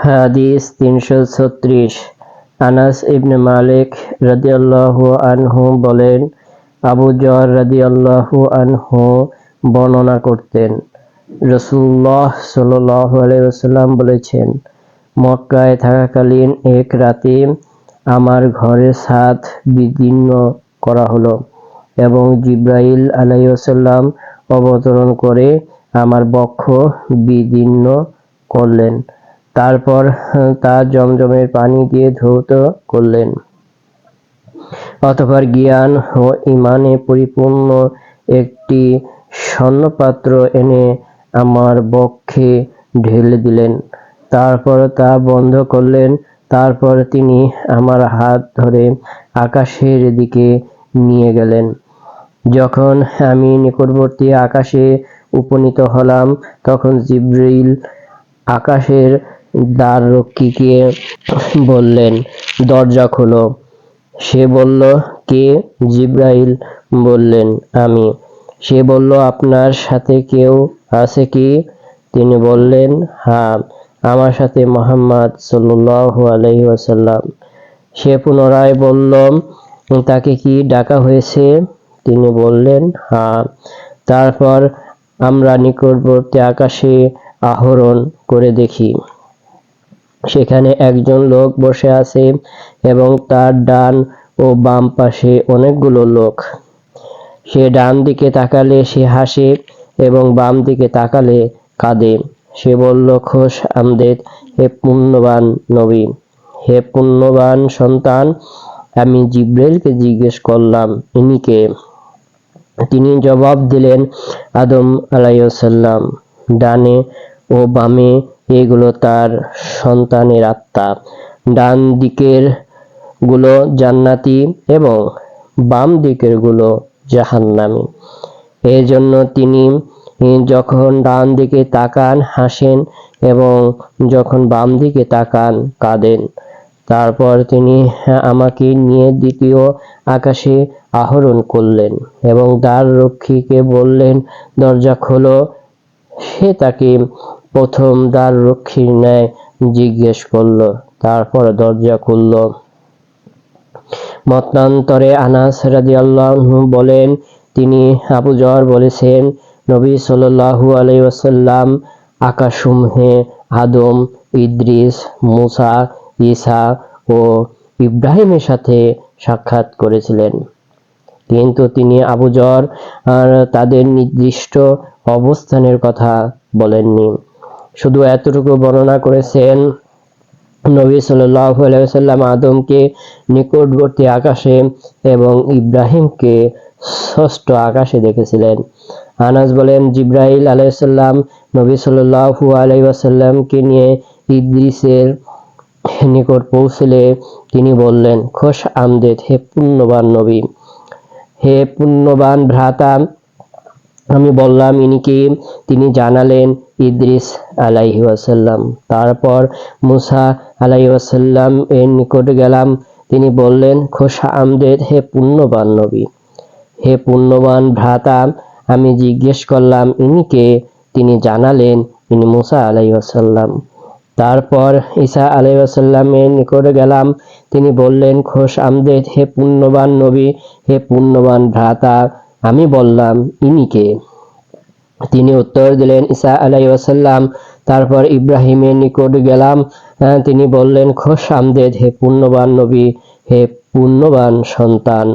হাদিস ৩৩৬। আনাস ইবনে মালিক রাদিয়াল্লাহু আনহু বলেন, আবু যর রাদিয়াল্লাহু আনহু বর্ণনা করতেন, রাসূলুল্লাহ সাল্লাল্লাহু আলাইহি ওয়াসাল্লাম বলেছেন, মক্কায় থাকাকালীন এক রাতে আমার ঘরের ছাদ বিদীর্ণ করা হলো এবং জিবরাইল আলাইহিস সালাম অবতরণ করে আমার বক্ষ বিদীর্ণ করলেন। তারপর তা জমজমের পানি দিয়ে ধৌত করলেন। অতঃপর জ্ঞান ও ঈমানে পরিপূর্ণ একটি স্বর্ণপাত্র এনে আমার বক্ষে ঢেলে দিলেন। তারপর তা বন্ধ করলেন। তারপর তিনি আমার হাত ধরে আকাশের দিকে নিয়ে গেলেন। যখন আমি নিকটবর্তী আকাশে উপনীত হলাম, তখন জিবরীল আকাশের দ্বাররক্ষীকে বললেন, দরজা খোলো। সে বলল, কে? জিবরাইল বললেন, আমি। সে বলল, আপনার সাথে কেউ আছে কি? তিনি বললেন, হ্যাঁ, আমার সাথে মুহাম্মদ সাল্লাল্লাহু আলাইহি ওয়াসাল্লাম। সে পুনরায় বলল, তাকে কি ডাকা হয়েছে? তিনি বললেন, হ্যাঁ। তারপর আমরা নিকটবর্তী আকাশে আরোহণ করে দেখি, সেখানে একজন লোক বসে আছে এবং তার ডান ও বাম পাশে অনেকগুলো লোক। সে ডান দিকে তাকালে সে হাসে এবং বাম দিকে তাকালে কাঁদে। সে বলল, খোশ আমদেদ, হে পুণ্যবান নবী, হে পুণ্যবান সন্তান। আমি জিবরাইলকে জিজ্ঞেস করলাম, ইনি কে? তিনি জবাব দিলেন, আদম আলাইহিস সালাম। ডানে ও বামে এগুলো তার সন্তানের আত্মা। ডান দিকের গুলো জান্নাতি এবং বাম দিকের গুলো জাহান্নামী। এজন্য তিনি যখন ডান দিকে তাকান হাসেন এবং যখন বাম দিকে তাকান কাঁদেন। তারপর তিনি আমাকে নিয়ে দ্বিতীয় আকাশে আরোহণ করলেন এবং দ্বাররক্ষীকে বললেন, দরজা খোলো। সে তাকে প্রথম দ্বাররক্ষীর ন্যায় জিজ্ঞেস করল, তারপর দরজা খুলল। মতান্তরে আনাস রাদিয়াল্লাহু বলেন, তিনি আবু যর বলেছেন, নবী সাল্লাল্লাহু আলাইহি ওয়াসাল্লাম আকাশসমূহে আদম, ইদ্রিস, মুসা, ঈসা ও ইব্রাহিমের সাথে সাক্ষাৎ করেছিলেন, কিন্তু তিনি আবু যর তাদের নির্দিষ্ট অবস্থানের কথা বলেননি। শুধু এতটুকু বর্ণনা করেছেন, নবী সাল্লাল্লাহু আলাইহি ওয়াসাল্লাম আদমকে নিকটবর্তী আকাশে এবং ইব্রাহিমকে ষষ্ঠ আকাশে দেখেছিলেন। আনাস বলেন, জিবরাইল আলাইহিস সালাম নবী সাল্লাল্লাহু আলাইহি ওয়াসাল্লামকে নিয়ে ইদ্রিসের নিকট পৌঁছলে তিনি বললেন, খোশ আমদেদ, হে পুণ্যবান নবী, হে পুণ্যবান ভ্রাতা। আমি বললাম, ইনি কে? তিনি জানালেন, ইদ্রিস আলাইহি ওয়াসাল্লাম। তারপর মুসা আলাইহি ওয়াসাল্লাম এর নিকট গেলাম। তিনি বললেন, খোশ আমদেদ, হে পুণ্যবান নবী, হে পুণ্যবান ভ্রাতা। আমি জিজ্ঞেস করলাম, ইনি কে? তিনি জানালেন, ইনি মুসা আলাইহি ওয়াসাল্লাম। তারপর ঈসা আলাইহিস সালামের নিকট গেলাম। তিনি বললেন, খোশ আমদেদ, হে পুণ্যবান নবী, হে পুণ্যবান ভ্রাতা। আমি বললাম, ইনি কে? তিনি উত্তর দিলেন, ঈসা আলাইহিস সালাম। তারপর ইব্রাহিমের নিকট গেলাম। তিনি বললেন, খোশ আমদেদ, হে পুণ্যবান নবী, হে পুণ্যবান সন্তান।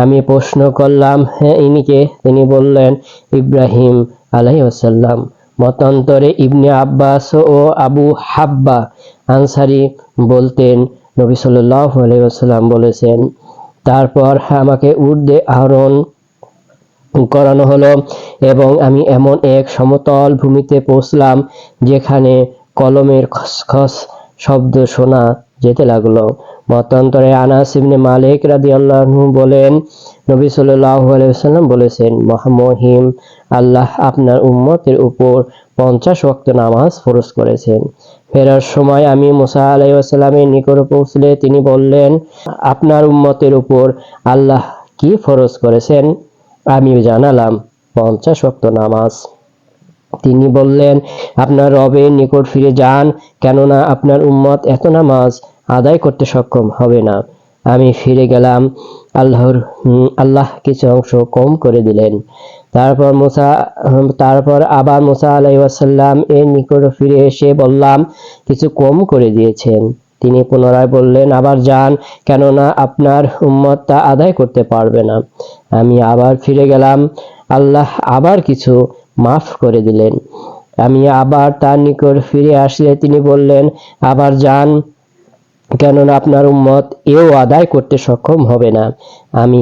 আমি প্রশ্ন করলাম, হ্যাঁ, ইনি কে? তিনি বললেন, ইব্রাহিম আলাইহিস সালাম। মতান্তরে ইবনে আব্বাস ও আবু হাব্বা আনসারী বলতেন, নবী সাল্লাল্লাহু আলাইহি ওয়াসাল্লাম বলেছেন, তারপর আমাকে ঊর্ধ্বে আরোহণ করানো হলো এবং আমি এমন এক সমতল ভূমিতে পৌঁছলাম যেখানে কলমের খসখস শব্দ শোনা যেতে লাগলো। মতান্তরে আনাস ইবনে মালিক রাদিয়াল্লাহু বলেন, নবী সাল্লাল্লাহু আলাইহি ওয়াসাল্লাম বলেছেন, মহামহিম আল্লাহ আপনার উম্মতের উপর 50 ওয়াক্ত নামাজ ফরজ করেছেন। ফেরার সময় আমি মুসা আলাইহিস সালামের নিকট পৌঁছলে তিনি বললেন, আপনার উম্মতের উপর আল্লাহ কি ফরজ করেছেন? আমি জানালাম, 50 ওয়াক্ত নামাজ। তিনি বললেন, আপনার রবের নিকট ফিরে যান, কেননা আপনার উম্মত এত নামাজ আদায় করতে সক্ষম হবে না। আমি ফিরে গেলাম। আল্লাহ কিছু অংশ কম করে দিলেন। তারপর আবার মুসা আলাইহিস সালাম এর নিকট ফিরে এসে বললাম, কিছু কম করে দিয়েছেন। তিনি পুনরায় বললেন, আবার যান, কেননা আপনার উম্মত তা আদায় করতে পারবে না। আমি আবার ফিরে গেলাম। আল্লাহ আবার কিছু মাফ করে দিলেন। আমি আবার তার নিকট ফিরে আসলে তিনি বললেন, আবার যান, কেননা আপনার উম্মত এও আদায় করতে সক্ষম হবে না। আমি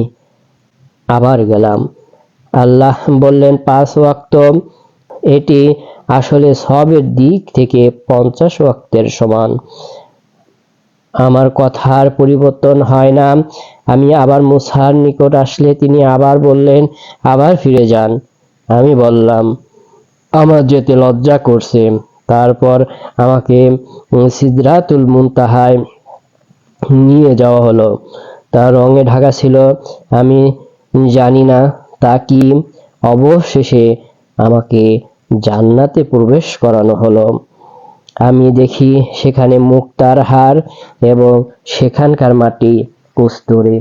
আবার গেলাম। আল্লাহ বললেন, 5 ওয়াক্ত। এটি আসলে সবের দিক থেকে 50 ওয়াক্তের সমান। আমার কথার পরিবর্তন হয় না। আমি আবার মুসার নিকট আসলে তিনি আবার বললেন, আবার ফিরে যান। আমি বললাম, আমার যেতে লজ্জা করছে। তারপর আমাকে সিদরাতুল মুনতাহায় নিয়ে যাওয়া হলো। তা রঙে ঢাকা ছিল, আমি জানি না তা কি। অবশেষে আমাকে জান্নাতে প্রবেশ করানো হলো। আমি দেখি সেখানে মুক্তার হার এবং সেখানকার মাটি কস্তুরী।